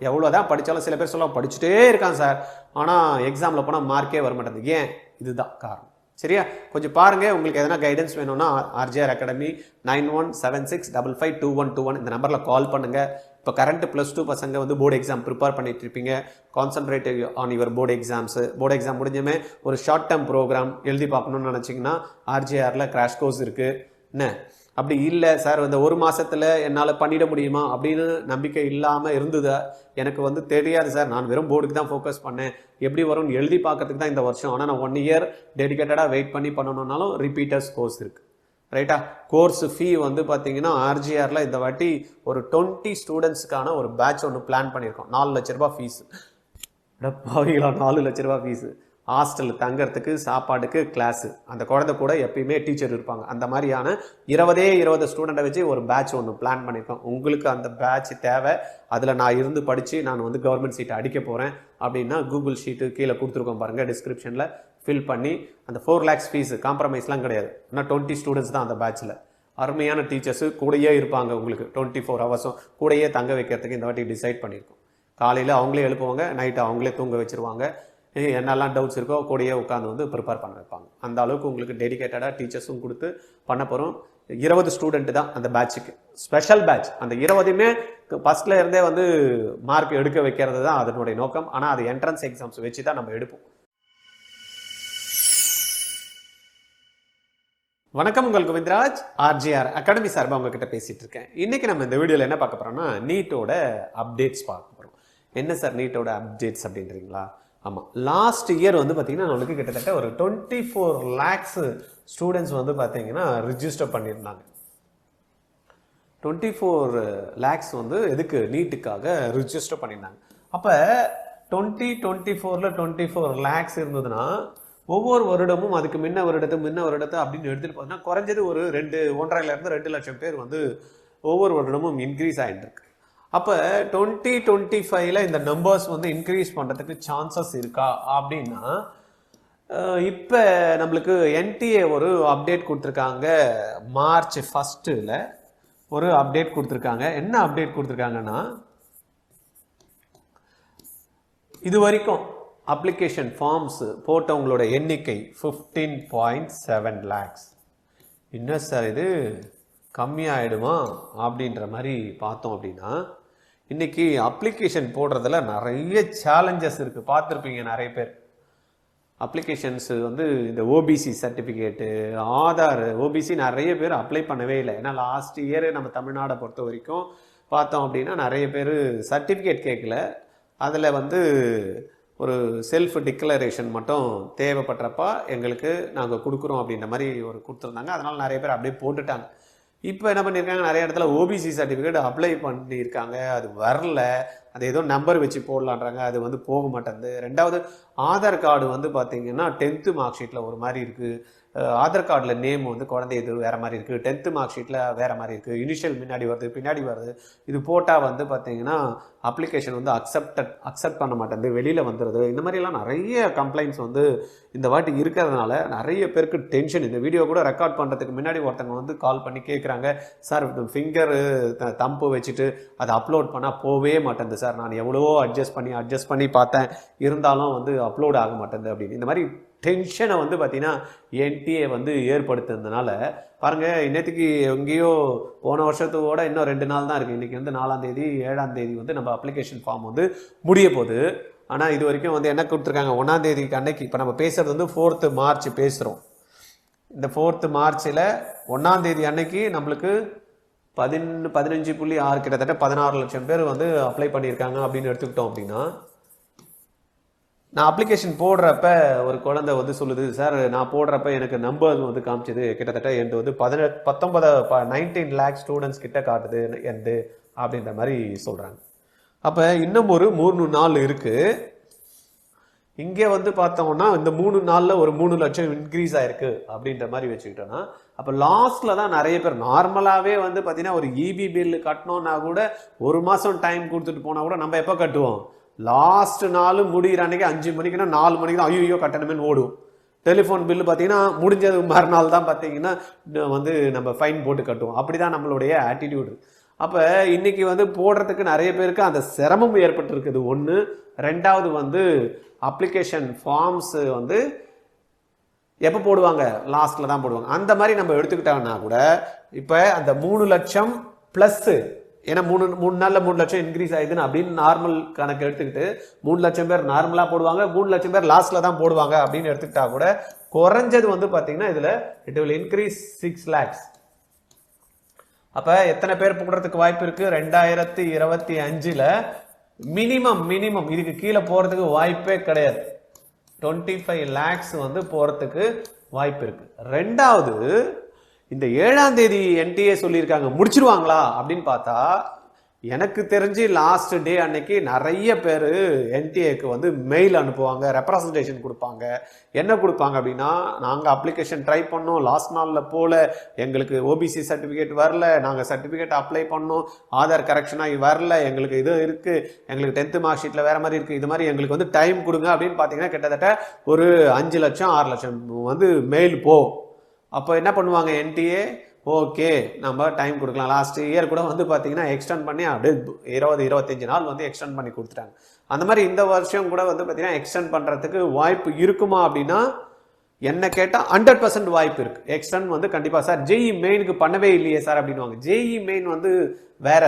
எவ்வளோதான் படித்தாலும் சில பேர் சொல்லுவாங்க படிச்சுட்டே இருக்கான் சார், ஆனால் எக்ஸாமில் போனால் மார்க்கே வர மாட்டேங்குது. ஏன்? இதுதான் காரணம். சரியா? கொஞ்சம் பாருங்கள். உங்களுக்கு எதனா கைடன்ஸ் வேணும்னா ஆர்ஜிஆர் அகாடமி 9176552121 இந்த நம்பரில் கால் பண்ணுங்கள். இப்போ கரண்ட் +2 பசங்க வந்து போர்டு எக்ஸாம் ப்ரிப்பேர் பண்ணிட்டு இருப்பீங்க. Concentrate on your board exams. Board exam முடிஞ்சுமே ஒரு ஷார்ட் டேர்ம் ப்ரோக்ராம் எழுதி பார்க்கணுன்னு நினச்சிங்கன்னா ஆர்ஜிஆரில் கிராஷ் கோர்ஸ் இருக்குது. என்ன அப்படி இல்லை சார், இந்த ஒரு மாதத்தில் என்னால் பண்ணிட முடியுமா அப்படின்னு நம்பிக்கை இல்லாமல் இருந்தது. எனக்கு வந்து தெரியாது சார், நான் வெறும் போர்டுக்கு தான் ஃபோக்கஸ் பண்ணேன், எப்படி வரும்னு எழுதி பார்க்கறதுக்கு தான் இந்த வருஷம். ஆனால் நான் 1 இயர் டெடிக்கேட்டடாக வெயிட் பண்ணி பண்ணணுன்னாலும் ரிப்பீட்டர்ஸ் கோர்ஸ் இருக்குது. ரைட்டா? கோர்ஸ் ஃபீ வந்து பார்த்தீங்கன்னா ஆர்ஜிஆரில் இந்த வாட்டி ஒரு 20 ஸ்டூடெண்ட்ஸுக்கான ஒரு பேட்ச் ஒன்று பிளான் பண்ணியிருக்கோம். 4 லட்ச ரூபா ஃபீஸு. பாவிகளா, 4 லட்ச ரூபா ஃபீஸு. ஹாஸ்டல் தங்கறதுக்கு, சாப்பாடுக்கு, கிளாஸு. அந்த குழந்தை கூட எப்பயுமே டீச்சர் இருப்பாங்க. அந்த மாதிரியான 20 ஸ்டூடெண்ட்டை வச்சு ஒரு பேட்ச் ஒன்று பிளான் பண்ணியிருக்கோம். உங்களுக்கு அந்த பேட்ச் தேவை, அதில் நான் இருந்து படித்து நான் வந்து கவர்மெண்ட் சீட்டை அடிக்க போகிறேன் அப்படின்னா கூகுள் ஷீட்டு கீழே கொடுத்துருக்கோம் பாருங்கள், டிஸ்கிரிப்ஷனில் ஃபில் பண்ணி அந்த 4 lakhs ஃபீஸு காம்ப்ரமைஸ்லாம் கிடையாது. ஆனால் 20 ஸ்டூடெண்ட்ஸ் தான் அந்த பேட்சில். அருமையான டீச்சர்ஸு கூடயே இருப்பாங்க. உங்களுக்கு 24 ஹவர்ஸும் கூடயே தங்க வைக்கிறதுக்கு இந்த வாட்டி டிசைட் பண்ணியிருக்கோம். காலையில் அவங்களே எழுப்புவாங்க, நைட்டு அவங்களே தூங்க வச்சுருவாங்க. என்னெல்லாம் டவுட்ஸ் இருக்கோ கூடயே உட்காந்து வந்து ப்ரிப்பேர் பண்ண வைப்பாங்க. அந்த அளவுக்கு உங்களுக்கு டெடிக்கேட்டடாக டீச்சர்ஸும் கொடுத்து பண்ண போகிறோம். 20 ஸ்டூடெண்ட் தான் அந்த பேட்சுக்கு ஸ்பெஷல் பேட்ச். அந்த 20மே ஃபஸ்ட்டில் இருந்தே வந்து மார்க் எடுக்க வைக்கிறது தான் அதனுடைய நோக்கம். ஆனால் அது என்ட்ரன்ஸ் எக்ஸாம்ஸ் வச்சு தான் நம்ம எடுப்போம். வணக்கம், உங்கள் கோவிந்தராஜ். ஆர்ஜிஆர் அகாடமி சார்பாக உங்ககிட்ட பேசிகிட்டு இருக்கேன். இன்றைக்கி நம்ம இந்த வீடியோவில் என்ன பார்க்க போகிறோம்னா நீட்டோட அப்டேட்ஸ் பார்க்க போகிறோம். என்ன சார் நீட்டோட அப்டேட்ஸ் அப்படின்றீங்களா? ஆமாம், லாஸ்ட் இயர் வந்து பார்த்திங்கன்னா நம்மளுக்கு கிட்டத்தட்ட ஒரு 24 lakhs ஸ்டூடெண்ட்ஸ் வந்து பார்த்திங்கன்னா ரிஜிஸ்டர் பண்ணியிருந்தாங்க. 24 lakhs வந்து எதுக்கு? நீட்டுக்காக ரிஜிஸ்டர் பண்ணியிருந்தாங்க. அப்போ 2024ல் 24 lakhs இருந்ததுன்னா ஒவ்வொரு வருடமும் அதுக்கு முன்ன வருடத்தை அப்படின்னு எடுத்துகிட்டு பார்த்தீங்கன்னா குறைஞ்சது ஒரு 1.5 2 லட்சம் பேர் வந்து ஒவ்வொரு வருடமும் இன்க்ரீஸ் ஆகிட்டு இருக்கு. அப்போ 2025ல் இந்த நம்பர்ஸ் வந்து இன்க்ரீஸ் பண்ணுறதுக்கு சான்சஸ் இருக்கா அப்படின்னா, இப்போ நம்மளுக்கு என்டிஏ ஒரு அப்டேட் கொடுத்துருக்காங்க. March 1 ஒரு அப்டேட் கொடுத்துருக்காங்க. என்ன அப்டேட் கொடுத்துருக்காங்கன்னா, இது வரைக்கும் அப்ளிகேஷன் ஃபார்ம்ஸ் போட்டவங்களோட எண்ணிக்கை 15.7 lakhs. என்ன சார் இது கம்மியாயிடுமா அப்படின்ற மாதிரி பார்த்தோம் அப்படின்னா, இன்றைக்கி அப்ளிகேஷன் போடுறதுல நிறைய சேலஞ்சஸ் இருக்குது. பார்த்துருப்பீங்க நிறைய பேர். அப்ளிகேஷன்ஸு வந்து இந்த ஓபிசி சர்டிஃபிகேட்டு, ஆதார், ஓபிசி நிறைய பேர் அப்ளை பண்ணவே இல்லை. ஏன்னா லாஸ்ட் இயர் நம்ம தமிழ்நாடை பொறுத்த வரைக்கும் பார்த்தோம் அப்படின்னா நிறைய பேர் சர்டிஃபிகேட் கேட்கல. அதில் வந்து ஒரு செல்ஃப் டிக்ளரேஷன் மட்டும் தேவைப்படுறப்ப எங்களுக்கு நாங்கள் கொடுக்குறோம் அப்படின்ற மாதிரி ஒரு கொடுத்துருந்தாங்க. அதனால் நிறைய பேர் அப்படியே போட்டுட்டாங்க. இப்போ என்ன பண்ணியிருக்காங்க, நிறைய இடத்துல ஓபிசி சர்டிஃபிகேட் அப்ளை பண்ணியிருக்காங்க, அது வரல. அது ஏதோ நம்பர் வச்சு போடலான்றாங்க, அது வந்து போக மாட்டேங்குது. ரெண்டாவது ஆதார் கார்டு வந்து பார்த்திங்கன்னா 10th மார்க் ஷீட்டில் ஒரு மாதிரி இருக்குது. ஆதார் கார்டில் நேம் வந்து குழந்தை இது வேறு மாதிரி இருக்குது. 10th மார்க் ஷீட்டில் வேறு மாதிரி இருக்குது. இனிஷியல் முன்னாடி வருது, பின்னாடி வருது. இது போட்டால் வந்து பார்த்திங்கன்னா அப்ளிகேஷன் வந்து அக்செப்ட் பண்ண மாட்டேங்குது, வெளியில் வந்துடுது. இந்த மாதிரிலாம் நிறைய கம்ப்ளைண்ட்ஸ் வந்து இந்த வாட்டி இருக்கிறதுனால நிறைய பேருக்கு டென்ஷன். இந்த வீடியோ கூட ரெக்கார்ட் பண்ணுறதுக்கு முன்னாடி ஒருத்தவங்க வந்து கால் பண்ணி கேட்குறாங்க, சார் ஃபிங்கரு தம்பு வச்சுட்டு அதை அப்லோட் பண்ணால் போவே மாட்டேங்குது சார், நான் எவ்வளவோ அட்ஜஸ்ட் பண்ணி பார்த்தேன், இருந்தாலும் வந்து அப்லோட் ஆக மாட்டேங்குது அப்படின்னு. இந்த மாதிரி டென்ஷனை வந்து பார்த்தீங்கன்னா என்டிஏ வந்து ஏற்படுத்துனதுனால பாருங்கள், இன்னத்துக்கு எங்கேயோ போன வருஷத்தோட இன்னும் 2 நாள் தான் இருக்குது. இன்றைக்கி வந்து 4ஆம் தேதி 7ஆம் தேதி வந்து நம்ம அப்ளிகேஷன் ஃபார்ம் வந்து முடிய போகுது. ஆனால் இது வரைக்கும் வந்து என்ன கொடுத்துருக்காங்க, 1ஆம் தேதிக்கு அன்னைக்கு இப்போ நம்ம பேசுகிறது வந்து 4th March பேசுகிறோம். இந்த 4th Marchல் 1ஆம் தேதி அன்னைக்கு நம்மளுக்கு 15.6 கிட்டத்தட்ட 16 லட்சம் பேர் வந்து அப்ளை பண்ணியிருக்காங்க அப்படின்னு எடுத்துக்கிட்டோம். அப்படின்னா நான் அப்ளிகேஷன் போடுறப்ப ஒரு குழந்தை வந்து சொல்லுது, சார் நான் போடுறப்ப எனக்கு நம்பர் வந்து காமிச்சது கிட்டத்தட்ட எனக்கு வந்து 19 lakhs ஸ்டூடெண்ட்ஸ் கிட்ட காட்டுது எந்து அப்படின்ற மாதிரி சொல்கிறாங்க. அப்போ இன்னும் ஒரு 3 நாள் இருக்குது. இங்கே வந்து பார்த்தோம்னா இந்த 3 நாளில் ஒரு 3 லட்சம் இன்க்ரீஸ் ஆயிருக்கு அப்படின்ற மாதிரி வச்சுக்கிட்டோன்னா, அப்போ லாஸ்ட்டில் தான் நிறைய பேர் நார்மலாகவே வந்து பார்த்தீங்கன்னா ஒரு இபி பில்லு கட்டணுன்னா கூட 1 மாதம் டைம் கொடுத்துட்டு போனால் கூட நம்ம எப்போ கட்டுவோம், லாஸ்ட் நாள் முடிகிற அன்றைக்கி 5 மணிக்குன்னா 4 மணிக்கு தான் ஐயோ கட்டணுமேனு ஓடும். டெலிஃபோன் பில்லு பார்த்தீங்கன்னா முடிஞ்சது மறுநாள் தான் பார்த்தீங்கன்னா வந்து நம்ம ஃபைன் போட்டு கட்டுவோம். அப்படி தான் நம்மளுடைய ஆட்டிடியூடு. அப்போ இன்னைக்கு வந்து போடுறதுக்கு நிறைய பேருக்கு அந்த சிரமம் ஏற்பட்டிருக்குது ஒன்று. ரெண்டாவது வந்து அப்ளிகேஷன் ஃபார்ம்ஸ் வந்து எப்போ போடுவாங்க, லாஸ்ட்டில் தான் போடுவாங்க. அந்த மாதிரி நம்ம எடுத்துக்கிட்டாங்கன்னா கூட இப்போ அந்த 3 லட்சம் ப்ளஸ்ஸு, ஏன்னா மூணு நாளில் 3 லட்சம் இன்க்ரீஸ் ஆயிடுதுன்னு அப்படின்னு நார்மல் கணக்கு எடுத்துக்கிட்டு 3 லட்சம் பேர் நார்மலாக போடுவாங்க, 3 லட்சம் பேர் லாஸ்ட்டில் தான் போடுவாங்க அப்படின்னு எடுத்துக்கிட்டா கூட குறைஞ்சது வந்து பார்த்தீங்கன்னா இதில் இட் வில் இன்க்ரீஸ் 6 lakhs. அப்போ எத்தனை பேர் போடுறதுக்கு வாய்ப்பு இருக்கு? 2025ல் மினிமம் இதுக்கு கீழே போகிறதுக்கு வாய்ப்பே கிடையாது. 25 lakhs வந்து போகிறதுக்கு வாய்ப்பு இருக்கு. ரெண்டாவது, இந்த 7ஆம் தேதி NTA சொல்லியிருக்காங்க, முடிச்சிருவாங்களா அப்படின்னு பார்த்தா எனக்கு தெரிஞ்சு லாஸ்ட் டே அன்னைக்கு நிறைய பேர் NTAக்கு வந்து மெயில் அனுப்புவாங்க, ரெப்ரசன்டேஷன் கொடுப்பாங்க. என்ன கொடுப்பாங்க அப்படின்னா, நாங்கள் அப்ளிகேஷன் ட்ரை பண்ணோம், லாஸ்ட் நாளில் போல எங்களுக்கு ஓபிசி சர்டிஃபிகேட் வரல, நாங்கள் சர்டிஃபிகேட் அப்ளை பண்ணோம், ஆதார் கரெக்ஷனாக வரல, எங்களுக்கு இது இருக்குது, எங்களுக்கு 10th மார்க் ஷீட்டில் வேறு மாதிரி இருக்குது, இது மாதிரி எங்களுக்கு வந்து டைம் கொடுங்க அப்படின்னு பார்த்தீங்கன்னா கிட்டத்தட்ட ஒரு 5 லட்சம் 6 லட்சம் வந்து மெயில் போகும். அப்போ என்ன பண்ணுவாங்க NTA, ஓகே நம்ம டைம் கொடுக்கலாம். லாஸ்ட் இயர் கூட வந்து பார்த்தீங்கன்னா எக்ஸ்டெண்ட் பண்ணி அப்படியே 20-25 நாள் வந்து எக்ஸ்டெண்ட் பண்ணி கொடுத்துட்டாங்க. அந்த மாதிரி இந்த வருஷம் கூட வந்து பார்த்தீங்கன்னா எக்ஸ்டெண்ட் பண்ணுறதுக்கு வாய்ப்பு இருக்குமா அப்படின்னா என்ன கேட்டால் 100% வாய்ப்பு இருக்குது. எக்ஸ்டெண்ட் வந்து கண்டிப்பாக. சார் JEE மெயினுக்கு பண்ணவே இல்லையே சார் அப்படின்வாங்க. JEE மெயின் வந்து வேற,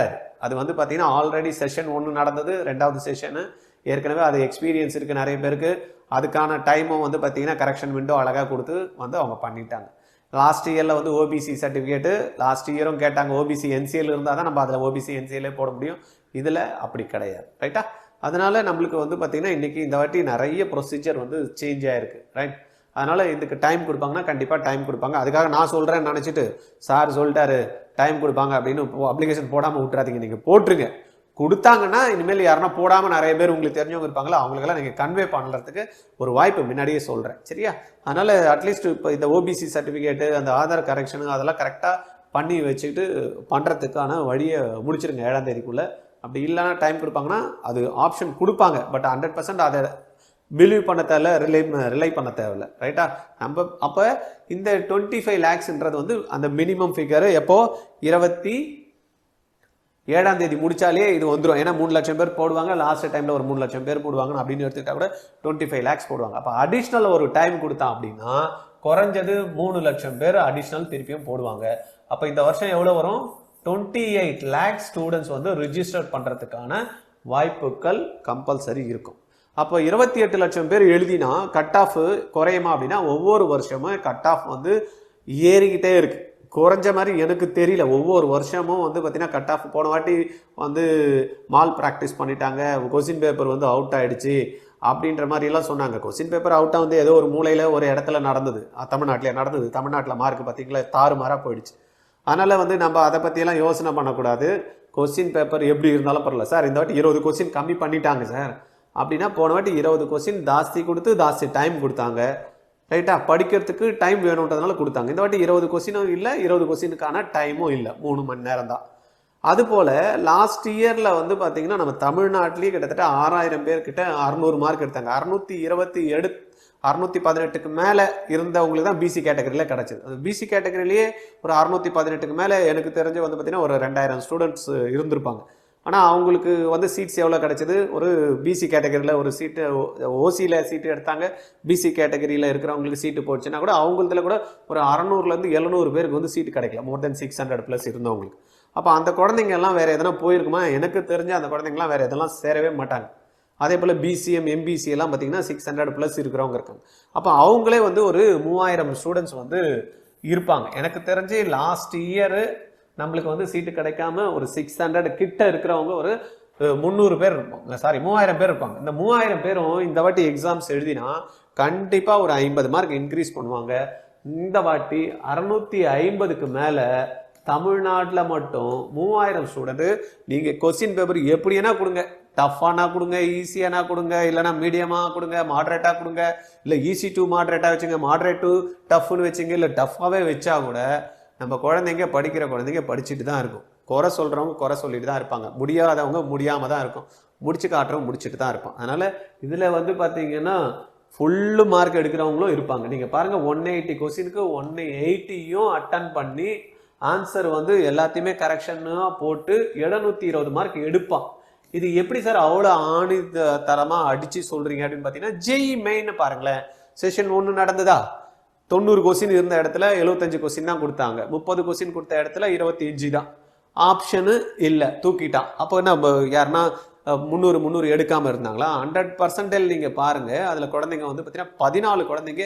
அது வந்து பார்த்தீங்கன்னா ஆல்ரெடி செஷன் 1 நடந்தது, 2வது செஷனு ஏற்கனவே அது எக்ஸ்பீரியன்ஸ் இருக்குது நிறைய பேருக்கு. அதுக்கான டைமும் வந்து பார்த்தீங்கன்னா கரெக்ஷன் விண்டோ அழகாக கொடுத்து வந்து அவங்க பண்ணிட்டாங்க. லாஸ்ட் இயரில் வந்து ஓபிசி சர்டிஃபிகேட்டு லாஸ்ட் இயரும் கேட்டாங்க, ஓபிசி NCL இருந்தால் தான் நம்ம அதில் ஓபிசி NCL போட முடியும். இதில் அப்படி கிடையாது, ரைட்டா? அதனால நம்மளுக்கு வந்து பார்த்தீங்கன்னா இன்றைக்கி இந்த வாட்டி நிறைய ப்ரொசீஜர் வந்து சேஞ்ச் ஆகிருக்கு, ரைட்? அதனால் இதுக்கு டைம் கொடுப்பாங்கன்னா கண்டிப்பாக டைம் கொடுப்பாங்க. அதுக்காக நான் சொல்கிறேன்னு நினச்சிட்டு சார் சொல்லிட்டாரு டைம் கொடுப்பாங்க அப்படின்னு அப்ளிகேஷன் போடாமல் விட்டுறாதீங்க. நீங்கள் போட்டுருங்க. கொடுத்தாங்கன்னா இனிமேல் யாருன்னா போடாமல் நிறைய பேர் உங்களுக்கு தெரிஞ்சவங்க இருப்பாங்களா, அவங்களுக்கெல்லாம் நீங்கள் கன்வே பண்ணுறதுக்கு ஒரு வாய்ப்பு முன்னாடியே சொல்கிறேன், சரியா? அதனால் அட்லீஸ்ட் இப்போ இந்த ஓபிசி சர்டிஃபிகேட்டு, அந்த ஆதார் கரெக்ஷனு அதெல்லாம் கரெக்டாக பண்ணி வச்சுக்கிட்டு பண்ணுறதுக்கான வழியை முடிச்சிருங்க 7ஆம் தேதிக்குள்ளே. அப்படி இல்லைன்னா டைம் கொடுப்பாங்கன்னா அது ஆப்ஷன் கொடுப்பாங்க, பட் 100% அதை பிலீவ் பண்ண தேவையில்ல, ரிலை பண்ண தேவையில்லை, ரைட்டா? நம்ம அப்போ இந்த 25 lakhsன்றது வந்து அந்த மினிமம் ஃபிகரு எப்போ 27ஆம் தேதி முடிச்சாலே இது வந்துடும். ஏன்னா 3 லட்சம் பேர் போடுவாங்க, லாஸ்ட் டைமில் ஒரு 3 லட்சம் பேர் போடுவாங்க அப்படின்னு எடுத்துக்கிட்டா கூட 25 lakhs போடுவாங்க. அப்போ அடிஷ்னல் ஒரு டைம் கொடுத்தான் அப்படின்னா குறைஞ்சது 3 லட்சம் பேர் அடிஷ்னல் திருப்பியும் போடுவாங்க. அப்போ இந்த வருஷம் எவ்வளோ வரும்? 28 lakhs ஸ்டூடெண்ட்ஸ் வந்து ரிஜிஸ்டர் பண்ணுறதுக்கான வாய்ப்புகள் கம்பல்சரி இருக்கும். அப்போ 28 லட்சம் பேர் எழுதினா கட் ஆஃப் குறையுமா அப்படின்னா ஒவ்வொரு வருஷமும் கட் ஆஃப் வந்து ஏறிக்கிட்டே இருக்கு. குறைஞ்ச மாதிரி எனக்கு தெரியல. ஒவ்வொரு வருஷமும் வந்து பார்த்தீங்கன்னா கட் ஆஃப், போன வாட்டி வந்து மால் ப்ராக்டிஸ் பண்ணிட்டாங்க, கொஸ்டின் பேப்பர் வந்து அவுட் ஆகிடுச்சு அப்படின்ற மாதிரிலாம் சொன்னாங்க. கொஸ்டின் பேப்பர் அவுட்டாக வந்து ஏதோ ஒரு மூலையில் ஒரு இடத்துல நடந்தது, தமிழ்நாட்டிலே நடந்தது. தமிழ்நாட்டில் மார்க் பார்த்தீங்களா தாறுமாறாக போயிடுச்சு. அதனால் வந்து நம்ம அதை பற்றியெல்லாம் யோசனை பண்ணக்கூடாது. கொஸ்டின் பேப்பர் எப்படி இருந்தாலும் பரவாயில்ல. சார் இந்த வாட்டி 20 கொஸ்டின் கம்மி பண்ணிட்டாங்க சார் அப்படின்னா, போன வாட்டி 20 கொஸ்டின் ஜாஸ்தி கொடுத்து ஜாஸ்தி டைம் கொடுத்தாங்க, ரைட்டா? படிக்கிறதுக்கு டைம் வேணுன்றதுனால கொடுத்தாங்க. இந்த வாட்டி 20 கொஸ்டினும் இல்லை, 20 கொஸ்டினுக்கான டைமும் இல்லை, 3 மணி நேரம் தான். அதுபோல் லாஸ்ட் இயரில் வந்து பார்த்தீங்கன்னா நம்ம தமிழ்நாட்டிலேயே கிட்டத்தட்ட 6000 பேர்கிட்ட 600 மார்க் எடுத்தாங்க. 618க்கு மேலே இருந்தவங்களுக்கு தான் பிசி கேட்டகரியில் கிடச்சிது. அது பிசி கேட்டகரியிலேயே ஒரு 618க்கு மேலே எனக்கு தெரிஞ்சு வந்து பார்த்தீங்கன்னா ஒரு 2000 ஸ்டூடெண்ட்ஸ் இருந்திருப்பாங்க. ஆனால் அவங்களுக்கு வந்து சீட்ஸ் எவ்வளோ கிடச்சிது? ஒரு பிசி கேட்டகரியில் ஒரு சீட்டு, ஓசியில் சீட்டு எடுத்தாங்க, பிசி கேட்டகரியில் இருக்கிறவங்களுக்கு சீட்டு போச்சுன்னா கூட அவங்களதுல கூட ஒரு 600லேருந்து 700 பேருக்கு வந்து சீட்டு கிடைக்கல, மோர் தென் 600+ இருந்தவங்களுக்கு. அப்போ அந்த குழந்தைங்க எல்லாம் வேறு எதனா போயிருக்குமா? எனக்கு தெரிஞ்ச அந்த குழந்தைங்கலாம் வேறு எதெல்லாம் சேரவே மாட்டாங்க. அதே போல் BCM MBC எல்லாம் பார்த்தீங்கன்னா 600+ இருக்கிறவங்க இருக்காங்க. அப்போ அவங்களே வந்து ஒரு 3000 ஸ்டூடெண்ட்ஸ் வந்து இருப்பாங்க. எனக்கு தெரிஞ்சு லாஸ்ட் இயரு நம்மளுக்கு வந்து சீட்டு கிடைக்காம ஒரு 600 கிட்ட இருக்கிறவங்க ஒரு 300 பேர் இருப்பாங்க, சாரி 3000 பேர் இருப்பாங்க. இந்த 3000 பேரும் இந்த வாட்டி எக்ஸாம்ஸ் எழுதினா கண்டிப்பாக ஒரு 50 மார்க் இன்க்ரீஸ் பண்ணுவாங்க. இந்த வாட்டி 650க்கு மேலே தமிழ்நாட்டில் மட்டும் 3000 ஸ்டூடெண்ட்டு. நீங்கள் கொஸ்டின் பேப்பர் எப்படின்னா கொடுங்க, டஃப்பானா கொடுங்க, ஈஸியானா கொடுங்க, இல்லைனா மீடியமாக கொடுங்க, மாட்ரேட்டாக கொடுங்க, இல்லை ஈஸி டு மாட்ரேட்டாக வச்சுங்க, மாட்ரேட் டு டஃப்னு வச்சுங்க, இல்லை டஃப்பாகவே வச்சா கூட நம்ம குழந்தைங்க, படிக்கிற குழந்தைங்க படிச்சுட்டு தான் இருக்கும். குறை சொல்கிறவங்க குறை சொல்லிட்டு தான் இருப்பாங்க, முடியாதவங்க முடியாமல் தான் இருக்கும், முடிச்சு காட்டுறவங்க முடிச்சுட்டு தான் இருப்பான். அதனால் இதில் வந்து பார்த்தீங்கன்னா ஃபுல்லு மார்க் எடுக்கிறவங்களும் இருப்பாங்க. நீங்கள் பாருங்கள், 180 கொஸ்டினுக்கு 180யும் அட்டன் பண்ணி ஆன்சர் வந்து எல்லாத்தையுமே கரெக்ஷனாக போட்டு 720 மார்க் எடுப்பான். இது எப்படி சார் அவ்வளோ ஆணித்தரமாக அடித்து சொல்கிறீங்க அப்படின்னு பார்த்தீங்கன்னா ஜெய் மெயின் பாருங்களேன். செஷன் 1 நடந்ததா, 90 கொஸ்டின் இருந்த இடத்துல 75 கொஸ்டின் தான் கொடுத்தாங்க. 30 கொஸ்டின் கொடுத்த இடத்துல 25 தான். ஆப்ஷனு இல்லை, தூக்கிட்டான். அப்போ என்ன யாருன்னா 300 எடுக்காமல் இருந்தாங்களா? 100% நீங்கள் பாருங்கள், அதில் குழந்தைங்க வந்து பார்த்தீங்கன்னா 14 குழந்தைங்க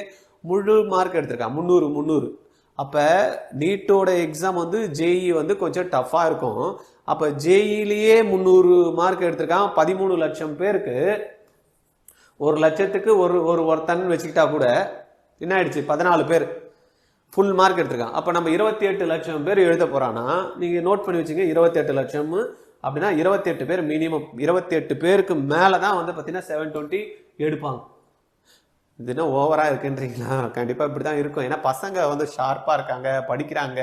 முழு மார்க் எடுத்திருக்காங்க, 300. அப்போ நீட்டோட எக்ஸாம் வந்து ஜேஇ வந்து கொஞ்சம் டஃப்பாக இருக்கும். அப்போ ஜேஇலேயே 300 மார்க் எடுத்திருக்காங்க. 13 லட்சம் பேருக்கு 1 லட்சத்துக்கு ஒருத்தன் வச்சுக்கிட்டா கூட என்ன ஆயிடுச்சு, 14 பேர் ஃபுல் மார்க் எடுத்திருக்காங்க. அப்போ நம்ம 28 லட்சம் பேர் எழுத போகிறான்னா நீங்கள் நோட் பண்ணி வச்சுங்க, 28 லட்சம் அப்படின்னா 28 பேர் மினிமம். 28 பேருக்கு மேலே தான் வந்து பார்த்தீங்கன்னா 720 எடுப்பாங்க. இது என்ன ஓவராக இருக்குன்றீங்களா? கண்டிப்பாக இப்படி தான் இருக்கும். ஏன்னா பசங்க வந்து ஷார்ப்பாக இருக்காங்க, படிக்கிறாங்க.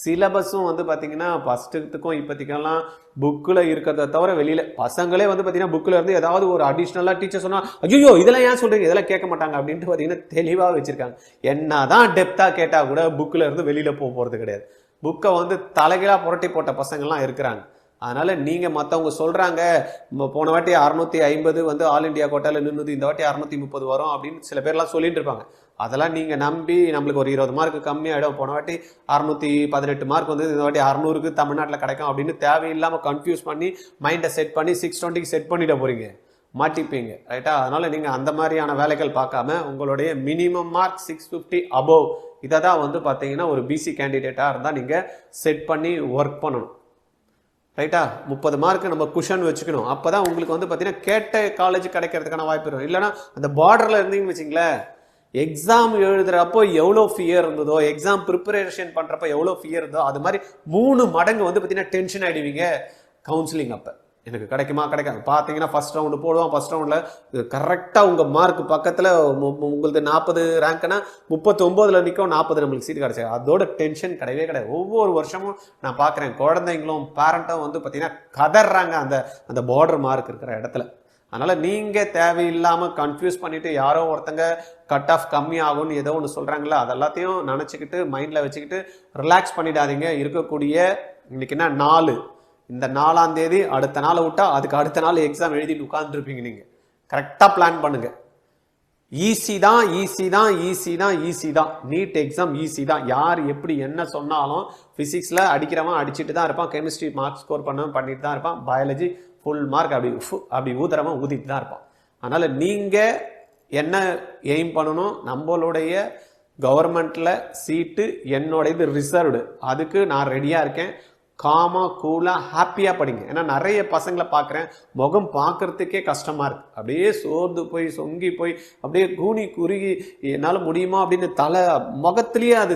சிலபஸும் வந்து பார்த்தீங்கன்னா ஃபஸ்ட்டுக்கும் இப்போதைக்கெல்லாம் புக்கில் இருக்கிறத தவிர வெளியில் பசங்களே வந்து பார்த்தீங்கன்னா புக்கில் இருந்து ஏதாவது ஒரு அடிஷ்னலாக டீச்சர் சொன்னால் ஐயோ இதெல்லாம் ஏன் சொல்கிறீங்க, இதெல்லாம் கேட்க மாட்டாங்க அப்படின்ட்டு பார்த்தீங்கன்னா தெளிவாக வச்சுருக்காங்க. என்ன தான் டெப்த்தாக கேட்டால் கூட புக்கில் இருந்து வெளியில் போகிறது கிடையாது. புக்கை வந்து தலைகீழாக புரட்டி போட்ட பசங்கள்லாம் இருக்கிறாங்க. அதனால் நீங்கள் மற்றவங்க சொல்கிறாங்க போன வாட்டி 650 வந்து ஆல் இண்டியா கோட்டாவில் நின்றுது, இந்த வாட்டி 630 வரும் அப்படின்னு சில பேர்லாம் சொல்லிட்டு இருப்பாங்க. அதெல்லாம் நீங்கள் நம்பி நம்மளுக்கு ஒரு 20 மார்க் கம்மியாகிடும், போன வாட்டி 618 மார்க் வந்து இந்த வாட்டி 600க்கு தமிழ்நாட்டில் கிடைக்கும் அப்படின்னு தேவையில்லாமல் கன்ஃபியூஸ் பண்ணி மைண்டை செட் பண்ணி 620க்கு செட் பண்ணிட போகிறீங்க, மாட்டிப்பீங்க. ரைட்டா? அதனால் நீங்கள் அந்த மாதிரியான வேலைகள் பார்க்காம உங்களுடைய மினிமம் மார்க் 650 அபோவ் இதை தான் வந்து பார்த்தீங்கன்னா ஒரு பிசி கேண்டிடேட்டாக இருந்தால் நீங்கள் செட் பண்ணி ஒர்க் பண்ணணும். ரைட்டா? 30 மார்க்கு நம்ம குஷன் வச்சுக்கணும். அப்போ தான் உங்களுக்கு வந்து பார்த்தீங்கன்னா கேட்ட காலேஜ் கிடைக்கிறதுக்கான வாய்ப்பு இருக்கும். இல்லைனா அந்த பார்டரில் இருந்தீங்கன்னு வச்சிங்களேன், எக்ஸாம் எழுதுகிறப்போ எவ்வளோ ஃபியர் இருந்ததோ, எக்ஸாம் ப்ரிப்பரேஷன் பண்ணுறப்போ எவ்வளோ ஃபியர் இருந்தோ, அது மாதிரி 3 மடங்கு வந்து பார்த்தீங்கன்னா டென்ஷன் ஆகிடுவீங்க கவுன்சிலிங். அப்போ எனக்கு கிடைக்குமா கிடைக்காது பார்த்தீங்கன்னா ஃபர்ஸ்ட் ரவுண்டு போடுவோம். ஃபர்ஸ்ட் ரவுண்டில் கரெக்டாக உங்கள் மார்க் பக்கத்தில் உங்களுக்கு 40 ரேங்க்னா 39ல் நிற்கும், 40 நம்மளுக்கு சீட் கிடைச்சி. அதோட டென்ஷன் கிடையவே கிடையாது. ஒவ்வொரு வருஷமும் நான் பார்க்குறேன் குழந்தைங்களும் பேரண்ட்டும் வந்து பார்த்தீங்கன்னா கதறாங்க அந்த பார்டர் மார்க் இருக்கிற இடத்துல. அதனால் நீங்கள் தேவையில்லாமல் கன்ஃபியூஸ் பண்ணிவிட்டு யாரோ ஒருத்தங்க கட் ஆஃப் கம்மி ஆகும்னு ஏதோ ஒன்று சொல்கிறாங்களா, அது எல்லாத்தையும் நினச்சிக்கிட்டு மைண்டில் வச்சுக்கிட்டு ரிலாக்ஸ் பண்ணிடாதீங்க. இருக்கக்கூடிய இன்னைக்கு என்ன 4, இந்த 4ஆம் தேதி அடுத்த நாளை விட்டா அதுக்கு அடுத்த நாள் எக்ஸாம் எழுதிட்டு உட்காந்துருப்பீங்க. நீங்கள் கரெக்டாக பிளான் பண்ணுங்க. ஈஸி தான், ஈஸி தான், ஈஸி தான், ஈஸி தான். நீட் எக்ஸாம் ஈஸி தான். யார் எப்படி என்ன சொன்னாலும் ஃபிசிக்ஸில் அடிக்கிறவன் அடிச்சுட்டு தான் இருப்பான், கெமிஸ்ட்ரி மார்க் ஸ்கோர் பண்ணவன் பண்ணிட்டு தான் இருப்பான், பயாலஜி ஃபுல் மார்க் அப்படி ஊதுறவன் ஊதிட்டு தான் இருப்பான். அதனால் நீங்கள் என்ன எய்ம் பண்ணணும், நம்மளுடைய கவர்மெண்ட்டில் சீட்டு என்னோடது ரிசர்வ்டு, அதுக்கு நான் ரெடியாக இருக்கேன். காமாக கூலாக ஹாப்பியாக படிங்க. ஏன்னா நிறைய பசங்களை பார்க்குறேன், முகம் பார்க்குறதுக்கே கஷ்டமாக இருக்குது. அப்படியே சோர்ந்து போய் சொங்கி போய் அப்படியே கூனி குறுகி என்னால் முடியுமா அப்படின்னு முகத்துலேயே அது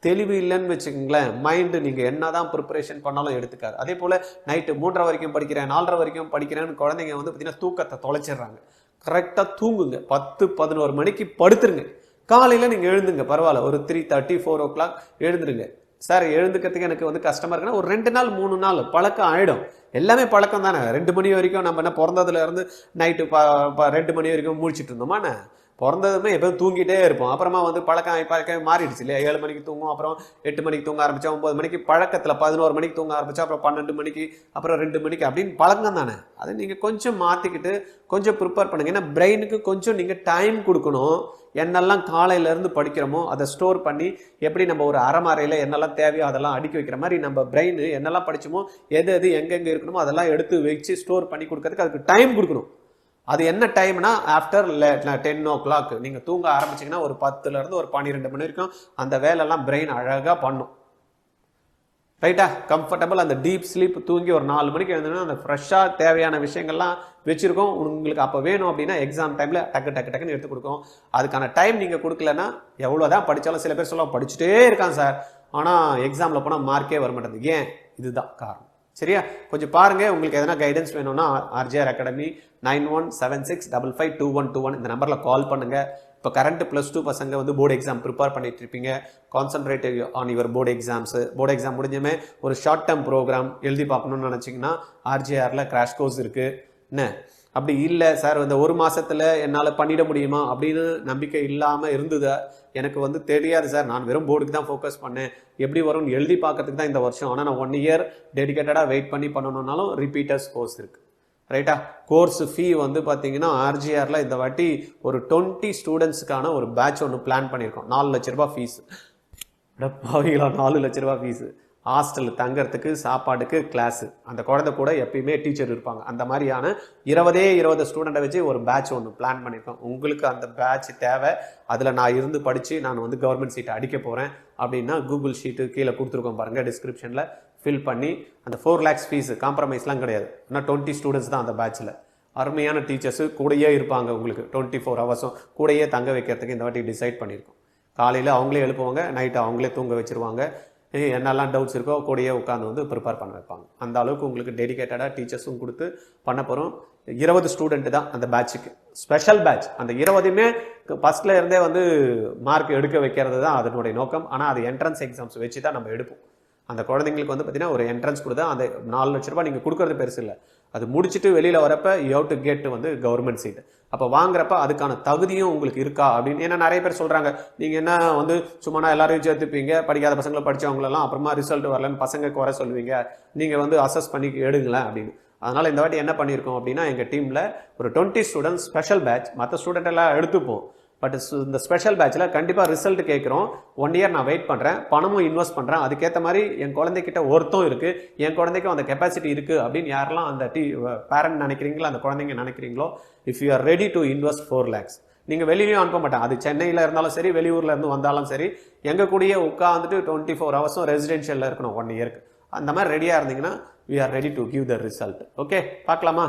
தெளிவு இல்லைன்னு வச்சுக்கோங்களேன். மைண்டு நீங்கள் என்ன தான் ப்ரிப்பரேஷன் பண்ணாலும் எடுத்துக்காது. அதே போல் நைட்டு 3:30 வரைக்கும் படிக்கிறேன், 4:30 வரைக்கும் படிக்கிறேன்னு குழந்தைங்க வந்து பார்த்திங்கன்னா தூக்கத்தை தொலைச்சிடுறாங்க. கரெக்டாக தூங்குங்க, 10-11 மணிக்கு படுத்துருங்க. காலையில் நீங்கள் எழுந்துங்க, பரவாயில்ல, ஒரு 3:30 4 o'clock எழுந்துருங்க. சார் எழுந்துக்கிறதுக்கு எனக்கு வந்து கஷ்டமாக இருக்குன்னா ஒரு 2 நாள் 3 நாள் பழக்கம் ஆகிடும். எல்லாமே பழக்கம் தானே. 2 மணி வரைக்கும் நம்ம என்ன பிறந்ததுல இருந்து நைட்டு 2 மணி வரைக்கும் முடிச்சுட்டு இருந்தோமாண்ணே. பிறந்ததுமே எப்போதும் தூங்கிட்டே இருப்போம். அப்புறமா வந்து பழக்கம் மாறிடுச்சு இல்லையா? 7 மணிக்கு தூங்கும், அப்புறம் 8 மணிக்கு தூங்க ஆரம்பித்தா 9 மணிக்கு, பழக்கத்தில் 11 மணிக்கு தூங்க ஆரம்பித்தா அப்புறம் 12 மணிக்கு, அப்புறம் 2 மணிக்கு அப்படின்னு பழக்கம் தானே. அதை நீங்கள் கொஞ்சம் மாற்றிக்கிட்டு கொஞ்சம் ப்ரிப்பேர் பண்ணுங்கள். ஏன்னா பிரெயினுக்கு கொஞ்சம் நீங்கள் டைம் கொடுக்கணும். என்னெல்லாம் காலையிலேருந்து படிக்கிறோமோ அதை ஸ்டோர் பண்ணி எப்படி நம்ம ஒரு அரைமறையில் என்னெல்லாம் தேவையோ அதெல்லாம் அடுக்கி வைக்கிற மாதிரி நம்ம பிரெயின் என்னெல்லாம் படிச்சோமோ எது எங்கெங்கே இருக்கணுமோ அதெல்லாம் எடுத்து வச்சு ஸ்டோர் பண்ணி கொடுக்கறதுக்கு அதுக்கு டைம் கொடுக்கணும். அது என்ன டைம்னா ஆஃப்டர் 10 o'clock நீங்கள் தூங்க ஆரம்பிச்சிங்கன்னா ஒரு 10லேருந்து ஒரு 12 மணி வரைக்கும் அந்த வேலையெல்லாம் பிரெயின் அழகாக பண்ணும். ரைட்டா? கம்ஃபர்டபுள் அந்த டீப் ஸ்லீப் தூங்கி ஒரு 4 மணிக்கு எழுந்தோன்னா அந்த ஃப்ரெஷ்ஷாக தேவையான விஷயங்கள்லாம் வச்சுருக்கோம். உங்களுக்கு அப்போ வேணும் அப்படின்னா எக்ஸாம் டைமில் டக்குன்னு எடுத்து கொடுக்கும். அதுக்கான டைம் நீங்கள் கொடுக்கலன்னா எவ்வளோதான் படித்தாலும் சில பேர் சொல்ல படிச்சுட்டே இருக்கான் சார், ஆனால் எக்ஸாமில் போனால் மார்க்கே வர மாட்டேங்குது. ஏன்? இதுதான் காரணம். சரியா? கொஞ்சம் பாருங்கள். உங்களுக்கு எதனா கைடன்ஸ் வேணும்னா ஆர்ஜிஆர் அகாடமி 9176552121 இந்த நம்பரில் கால் பண்ணுங்கள். இப்போ கரண்ட் +2 பசங்க வந்து போர்டு எக்ஸாம் ப்ரிப்பேர் பண்ணிட்டு இருப்பீங்க. Concentrate on your board exams. Board exam முடிஞ்சுமே ஒரு ஷார்ட் டேர்ம் ப்ரோக்ராம் எழுதி பார்க்கணும்னு நினச்சிங்கன்னா ஆர்ஜிஆரில் கிராஷ் கோர்ஸ் இருக்குது. என்ன அப்படி இல்லை சார் இந்த ஒரு மாதத்தில் என்னால் பண்ணிட முடியுமா அப்படின்னு நம்பிக்கை இல்லாமல் இருந்தது. எனக்கு வந்து தெரியாது சார், நான் வெறும் போர்டுக்கு தான் ஃபோக்கஸ் பண்ணேன், எப்படி வரும்னு எழுதி பார்க்கறதுக்கு தான் இந்த வருஷம். ஆனால் நான் 1 இயர் டெடிக்கேட்டடாக வெயிட் பண்ணி பண்ணணுன்னாலும் ரிப்பீட்டர்ஸ் கோர்ஸ் இருக்குது. ரைட்டா? கோர்ஸ் ஃபீ வந்து பார்த்தீங்கன்னா ஆர்ஜிஆரில் இந்த வாட்டி ஒரு 20 ஸ்டூடெண்ட்ஸுக்கான ஒரு பேட்ச் ஒன்று பிளான் பண்ணியிருக்கோம். 4 லட்ச ரூபா ஃபீஸு. பாவிகளா, 4 லட்ச ரூபா ஃபீஸு. ஹாஸ்டல் தங்கறதுக்கு, சாப்பாடுக்கு, கிளாஸு. அந்த குழந்தை கூட எப்பயுமே டீச்சர் இருப்பாங்க. அந்த மாதிரியான 20 ஸ்டூடெண்ட்டை வச்சு ஒரு பேட்ச் ஒன்று பிளான் பண்ணியிருக்கோம். உங்களுக்கு அந்த பேட்ச் தேவை, அதில் நான் இருந்து படித்து நான் வந்து கவர்மெண்ட் சீட்டை அடிக்க போகிறேன் அப்படின்னா கூகுள் ஷீட்டு கீழே கொடுத்துருக்கோம் பாருங்கள், டிஸ்கிரிப்ஷனில் ஃபில் பண்ணி அந்த 4 lakhs ஃபீஸு காம்ப்ரமைஸ்லாம் கிடையாது. ஆனால் 20 ஸ்டூடெண்ட்ஸ் தான் அந்த பேட்சில். அருமையான டீச்சர்ஸு கூடயே இருப்பாங்க, உங்களுக்கு 24 ஹவர்ஸும் கூடயே தங்க வைக்கிறதுக்கு இந்த வாட்டி டிசைட் பண்ணியிருக்கோம். காலையில் அவங்களே எழுப்புவாங்க, நைட்டு அவங்களே தூங்க வச்சுருவாங்க. என்னெல்லாம் டவுட்ஸ் இருக்கோ கூடயே உட்காந்து வந்து ப்ரிப்பேர் பண்ண வைப்பாங்க. அந்த அளவுக்கு உங்களுக்கு டெடிக்கேட்டடாக டீச்சர்ஸும் கொடுத்து பண்ண போகிறோம். 20 ஸ்டூடெண்ட் தான் அந்த பேட்சுக்கு, ஸ்பெஷல் பேட்ச். அந்த 20மே ஃபஸ்ட்டில் இருந்தே வந்து மார்க் எடுக்க வைக்கிறது தான் அதனுடைய நோக்கம். ஆனால் அது என்ட்ரன்ஸ் எக்ஸாம்ஸ் வச்சு தான் நம்ம எடுப்போம். அந்த குழந்தைங்களுக்கு வந்து பார்த்தீங்கன்னா ஒரு என்ட்ரன்ஸ் கொடுத்தா அந்த 4 லட்ச ரூபாய் நீங்கள் கொடுக்குறது பெருசு இல்லை. அது முடிச்சுட்டு வெளியில் வரப்போ யூ ஹவ் டு கெட் வந்து கவர்மெண்ட் சீட். அப்போ வாங்குறப்ப அதுக்கான தகுதியும் உங்களுக்கு இருக்கா அப்படின்னு. ஏன்னா நிறைய பேர் சொல்கிறாங்க, நீங்கள் என்ன வந்து சும்மா எல்லாரையும் சேர்த்துப்பீங்க, படிக்காத பசங்களை படித்தவங்களெல்லாம் அப்புறமா ரிசல்ட் வரலன்னு பசங்க குறை சொல்லுவீங்க, நீங்கள் வந்து அசஸ் பண்ணி எடுங்களேன் அப்படின்னு. அதனால் இந்த வாட்டி என்ன பண்ணியிருக்கோம் அப்படின்னா, எங்கள் டீமில் ஒரு 20 ஸ்டூடெண்ட்ஸ் ஸ்பெஷல் பேட்ச். மற்ற ஸ்டூடெண்ட் எல்லாம் எடுத்துப்போம், பட் இந்த ஸ்பெஷல் பேட்சில் கண்டிப்பாக ரிசல்ட் கேட்குறோம். 1 இயர் நான் வெயிட் பண்ணுறேன், பணமும் இன்வெஸ்ட் பண்ணுறேன். அதுக்கேற்ற மாதிரி என் குழந்தைகிட்ட ஒருத்தம் இருக்குது, என் குழந்தைக்கும் அந்த கெப்பாசிட்டி இருக்குது அப்படின்னு யாரெல்லாம் அந்த பேரண்ட் நினைக்கிறீங்களோ, அந்த குழந்தைங்க நினைக்கிறீங்களோ, if you are ready to invest 4 lakhs, நீங்கள் வெளியிலையும் அனுப்ப மாட்டேன். அது சென்னையில் இருந்தாலும் சரி, வெளியூரில் இருந்து வந்தாலும் சரி, எங்கள் கூடயே உட்காந்துட்டு 24 ஹவர்ஸும் ரெசிடென்ஷியலில் இருக்கணும் 1 இயருக்கு. அந்த மாதிரி ரெடியாக இருந்தீங்கன்னா we are ready to give the result. Okay, பார்க்கலாமா?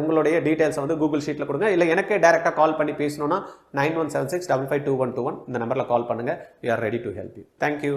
உங்களுடைய டீட்டெயில்ஸை வந்து கூகுள் ஷீட்டில் கொடுங்க, இல்லை எனக்கே டைரெக்டாக கால் பண்ணி பேசணுன்னா 9176552121 இந்த நம்பரில் கால் பண்ணுங்கள். we are ready to help you. Thank you.